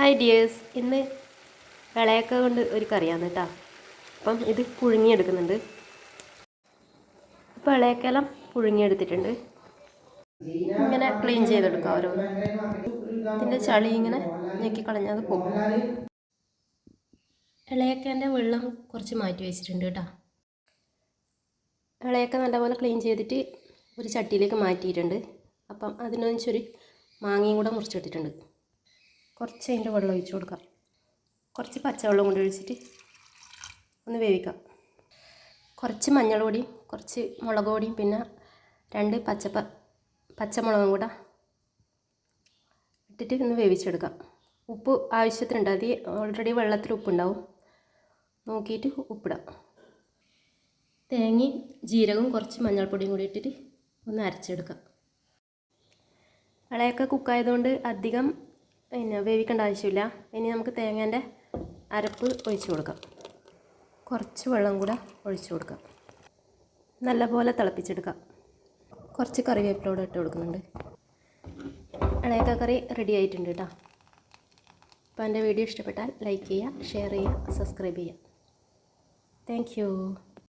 Hi dears, ഇന്ന് ഇളയൊക്കെ കൊണ്ട് ഒരു കറിയാണ് കേട്ടോ. അപ്പം ഇത് പുഴുങ്ങിയെടുക്കുന്നുണ്ട്. ഇപ്പോൾ ഇളയക്കെല്ലാം പുഴുങ്ങിയെടുത്തിട്ടുണ്ട്. ഇങ്ങനെ ക്ലീൻ ചെയ്തെടുക്കാം ഓരോന്ന്. ഇതിൻ്റെ ചളി ഇങ്ങനെ ഞെക്കിക്കളഞ്ഞാൽ അത് പോകും. ഇളയക്കേൻ്റെ വെള്ളം കുറച്ച് മാറ്റി വെച്ചിട്ടുണ്ട് കേട്ടോ. ഇളയൊക്കെ നല്ലപോലെ ക്ലീൻ ചെയ്തിട്ട് ഒരു ചട്ടിയിലേക്ക് മാറ്റിയിട്ടുണ്ട്. അപ്പം അതിനനുസരിച്ചൊരു മാങ്ങയും കൂടെ മുറിച്ചെടുത്തിട്ടുണ്ട്. കുറച്ച് അതിൻ്റെ വെള്ളം ഒഴിച്ച് കൊടുക്കാം. കുറച്ച് പച്ചവെള്ളം കൊണ്ട് ഒഴിച്ചിട്ട് ഒന്ന് വേവിക്കാം. കുറച്ച് മഞ്ഞൾ പൊടിയും കുറച്ച് മുളക് പൊടിയും പിന്നെ 2 പച്ചമുളകും കൂടെ ഇട്ടിട്ട് ഒന്ന് വേവിച്ചെടുക്കാം. ഉപ്പ് ആവശ്യത്തിനുണ്ട്. അത് ഓൾറെഡി വെള്ളത്തിൽ ഉപ്പുണ്ടാവും, നോക്കിയിട്ട് ഉപ്പിടാം. തേങ്ങയും ജീരകവും കുറച്ച് മഞ്ഞൾപ്പൊടിയും കൂടി ഇട്ടിട്ട് ഒന്ന് അരച്ചെടുക്കാം. ഇളയൊക്കെ കുക്കായതുകൊണ്ട് അധികം വേവിക്കേണ്ട ആവശ്യമില്ല. ഇനി നമുക്ക് തേങ്ങേൻ്റെ അരപ്പ് ഒഴിച്ച് കൊടുക്കാം. കുറച്ച് വെള്ളം കൂടെ ഒഴിച്ച് കൊടുക്കാം. നല്ലപോലെ തിളപ്പിച്ചെടുക്കാം. കുറച്ച് കറിവേപ്പിലൂടെ ഇട്ട് കൊടുക്കുന്നുണ്ട്. ഇളയക്ക കറി റെഡി ആയിട്ടുണ്ട് കേട്ടോ. അപ്പോൾ എൻ്റെ വീഡിയോ ഇഷ്ടപ്പെട്ടാൽ ലൈക്ക് ചെയ്യുക, ഷെയർ ചെയ്യുക, സബ്സ്ക്രൈബ് ചെയ്യുക. Thank you.